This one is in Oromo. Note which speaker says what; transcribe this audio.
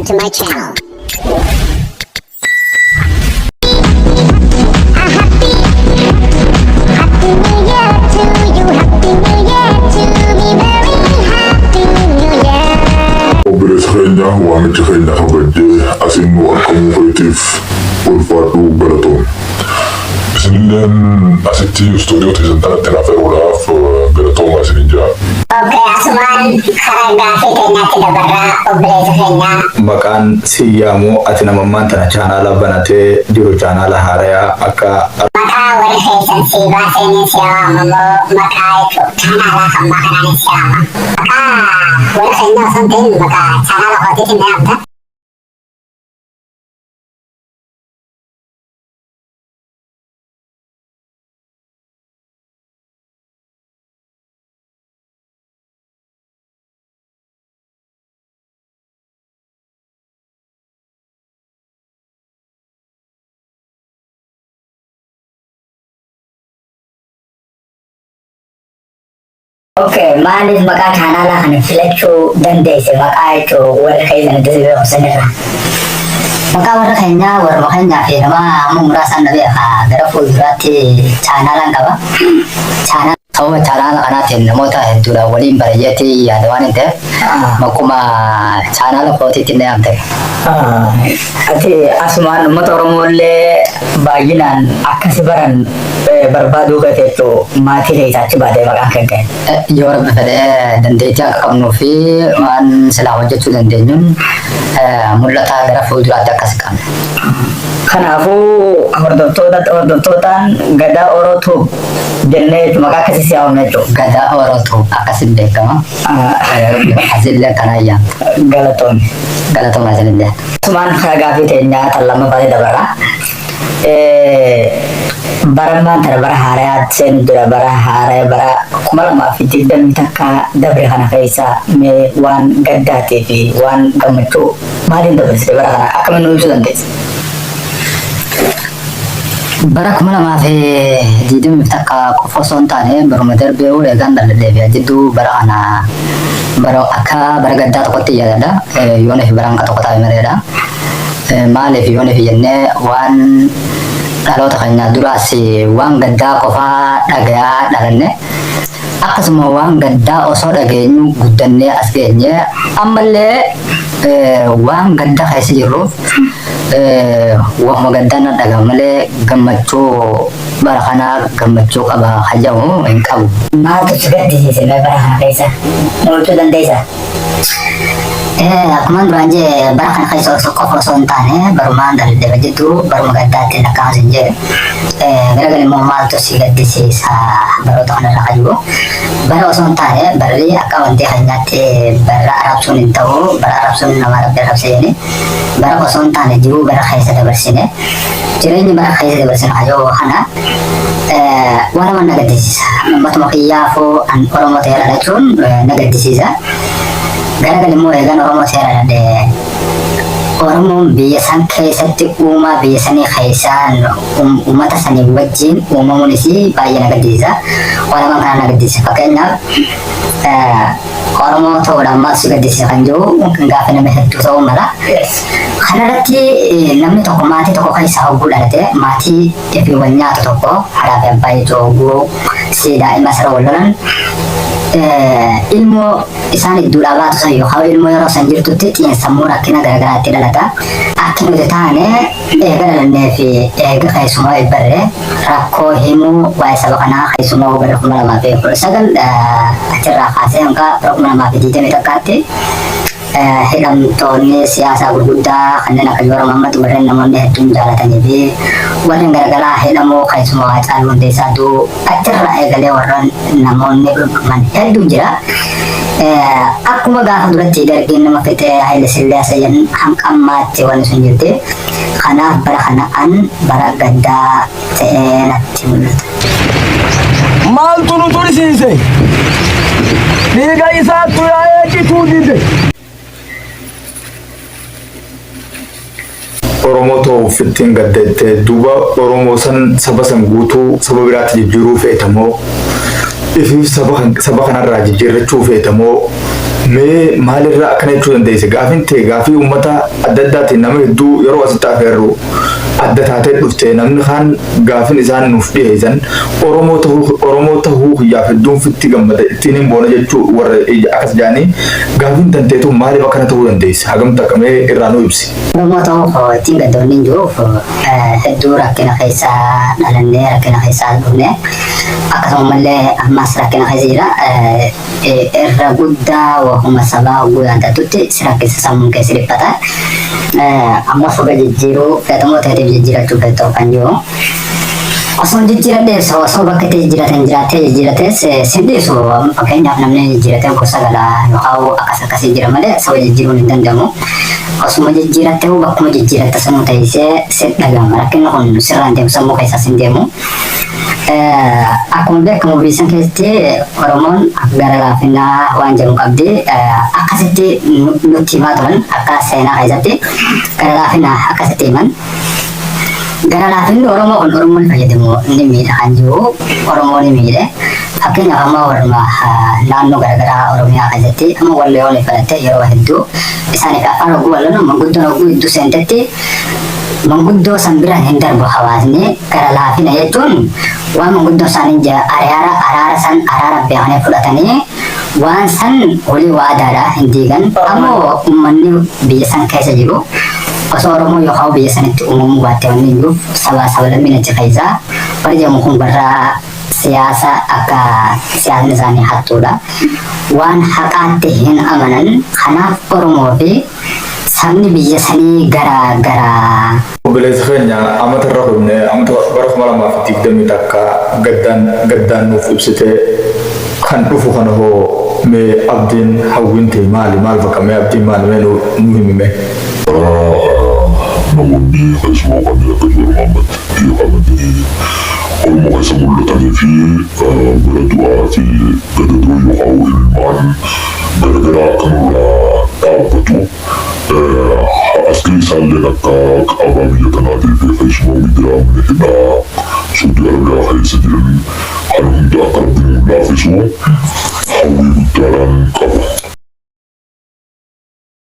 Speaker 1: to my channel. Happy New Year to you, Happy New Year to me, very Happy New Year.
Speaker 2: Obres kanya, wangi kanya kabadye, asin mo ang kamukatif, ulfatu balaton. Sinilan asiti studio tisantana tinaferulaf balaton asininja.
Speaker 1: Okay, asuman karanga fitenya tidabara obres kanya.
Speaker 3: Maqaan siyyaamuu ati namammaan tana chaanala banatee jiru chaanala haaraya akka
Speaker 1: Maka warra keessan si baaseen siyaama moo maka chaanala kan makanan siyaama. Maka warra keenya osoo hin ta'in maka chaanala kootiitiin beekamta. Okay, maaliif maqaa chaanala kana filachuu dandeesse maqaa jechuun warra keessan itti beekumsanirra. Maqaa warra keenyaa warra keenyaa fi nama amma muraasaan na beekaa gara fuulduraatti chaanalaan qaba. Sababa chaanala kanaatiin namoota hedduudhaan waliin bareeyyatti yaada waan hin ta'eef bakkuma chaanala kootiitti illee amte.
Speaker 4: Ati asumaan uummata Oromooillee baay'inaan akkasi baran barbaaduu keeteettu maatii keessatti baatee maqaan kan ka'e. Yoo rabbi fedhee dandeettii akka qabnuu fi waan silaa hojjechuu dandeenyuun mul'ata gara fuulduraatti akkas qabna. Kanaafuu hordoftootaan gadaa orootu jennee maqaa akkasii siyaa'uun jechuudha. Gadaa orootu akkasiin beekama. Asillee kana ayyaana. Galatoonni. Galatooma asillee. Asumaan gaaffii teenyaa tan lammaffaa dabara. Barummaan tana bara haarayaa seenu jira bara haaraya bara 2020 takka dabre kana keessa mee waan gaddaatii fi waan gammachuu maaliin dabarsite bara kana akkamiin nu ibsuu dandeessa? Bara 2020 takka qofa osoo hin taane baruma darbee eegaan dalleebi'a jidduu bara kana bara akka bara gaddaa tokkotti yaadadha. Yoona fi baraan tokko taa'e mareedha. Maaliif yoona fi jennee waan dhaloota keenya duraas waan gaddaa qofaa dhagayaa dhalanne akkasuma waan gaddaa osoo dhageenyu guddannee as geenye ammallee waan gaddaa keessa jirruuf waan gaddaa na dhagama malee gammachuu bara kanaa gammachuu qaba hajamu hin qabu.
Speaker 1: Maaltu si gaddisiise bara kana keessa? Mul'achuu dandeessaa? Akkuma duraan jee bara kana keessa osoo qofa osoo hin taane barumaan dalleeba jidduu baruma gaddaatti lakkaa'as hin jee garagalii immoo maaltu si gaddisiisa baroota kanarra qabu bara osoo hin taane barri akka wanti keenyaatti bara arabsuun hin ta'u bara arabsuun nama rabbi arabse jedhani bara osoo hin taane jiruu bara keessa dabarsine jireenyi bara keessa dabarsine hajoo kana waan nama na gaddisiisa ummatuma kiyyaafuu an Oromoo ta'eera jechuun na gaddisiisa. Garagalii immoo eegaan Oromoo seera dhadhee Oromoon biyya san keessatti uumaa biyya sanii keessaan uummata sanii wajjin uumamuunis baay'ee na gaddisiisa. Waan lamaan kana na gaddisiisa. Fakkeenyaaf Oromoo ta'uudhaan maal si gaddisiisa kan jiru gaafa nama hedduu ta'uu mala. Kanarratti namni tokko maatii tokko keessaa hogguu dhalate maatii fi wal nyaatu tokko haadhaa fi abbaa ijoo hogguu si daa'ima sara wal lolan ilmoo isaan idduudhaa baatu san yookaan ilmoo yeroo san jirtutti xiyyeessammuu rakkina garaagaraatti dhalata. Akka nuti taane eega dhalannee fi eega keessumaa barre rakkoo himuu waa'ee saba kanaa keessumaa bara 2019 achirraa kaasee hanga bara 2020 takkaatti hidhamtoonni siyaasaa gurguddaa kanneen akka Jowaar Mohaammed warreen namoonni hedduun jaalatanii fi warreen garaagaraa hidhamoo keessumaa Haacaaluu Hundeessaa achirraa eegalee warreen namoonni dhumman hedduu jira. Akkuma gaafa duratti dargiin nama fixee Haile Sillaasee jedhan hanga ammaatti waan sun jirti. Kanaaf bara kanaan bara gaddaa ta'ee natti mul'ata.
Speaker 5: Maaltu nu tursiise? Dhiiga isaattu yaa'ee cituu dide.
Speaker 3: Oromoo ta'uuf ittiin gaddeettee duuba Oromoo san saba san guutuu saba biraatti jijjiiruu feetamoo ifiif saba kanarraa jijjiirrachuu feetamoo Mee maalirraa akkana jechuu dandeesse gaafin ta'e gaafii uummata adda addaatiin nama hedduu yeroo asitti agarru adda taatee dhufte namni kaan gaafin isaan nuuf dhiyeessan Oromoo tahuu hiyyaaf hedduun fitti gammada ittiin hin boona jechuu warra akkas jaanii gaafin tanteetu maaliif akkana ta'uu dandeesse hagamta akkamee irraa nu ibsi.
Speaker 1: Oromoo ta'uu ittiin gaddoonni hin jiruuf hedduu rakkina keessaa dhalannee rakkina keessaa dhufne akkasumallee ammas rakkina keessa jira irra guddaa wahuma sabaa oguu yaadatutti si rakkisa sammuun keessa dhiphata amma soba jijjiiruu feetamoo ta'eetiif jijjiirachuu feetoo kan jiru osoo jijjiiradheef osoo bakka itti jijjiiratan jiraatee jijjiirates sindhiisu fakkeenyaaf namni jijjiiratee gosa galaa yookaan akkas akkasii jira malee saba jijjiiruun hin danda'amu osuma jijjiirattee bakkuma jijjiiratta sanuu ta'isee si dhagama rakkinni kun sirraan deemu sammuu keessas hin deemu. Akkuma beekamu biyya keessatti Oromoon gara laafinaa waan jedhu qabdi akkasitti nutti himaa turan akka seenaa keessatti gara laafinaa akkasitti himan. Gara laafinni Oromoo kun Oromoon fayyadamu ni miidha kan jiru Oromoo ni miidhe fakkeenyaaf amma warra naannoo garaagaraa Oromiyaa keessatti amma wallee oole fudhattee yeroo hedduu isaaniif afaan oguu walloon manguddoon oguu hedduu seentetti manguddoo san biraan hin darbu hawaasni gara laafina jechuun waan manguddoo isaanii araara san araara beekanii fudhatanii waan san walii waadaadha hin diigan ammoo uummanni biyya san keessa jiru osoo Oromoo yookaan biyya sanitti uumamuu baattee wanni jiruuf saba lammiin achi keessaa warri jedhamu kun barraa siyaasa akka siyaasni isaanii hattuudha waan haqaatti hin amanan kanaaf Oromoo fi sabni biyya sanii garaa.
Speaker 3: Obboleessa keenya amata irra kunne amata bara 2020 takka gaddaan nuuf ibsite kan dhufu kana hoo mee abdiin hawwiin ta'e maal bakka mee abdiin maal mee nu himime.
Speaker 2: Namoonni keessumaa kan akka Joormaamatti dhiyeeffamanii Oromoo keessa mul'atanii fi bara du'aa fi gadadoo yookaan ilmaan garaagaraa kanarraa dhaabbatu asli isaallee akka qabaa biyya kanaatii fi keessumaa miidiyaa hidhaa Saudi Arabiyaa keessa jiran kan hunda akka rabbiin laafisu hawwii guddaadhaan qabu.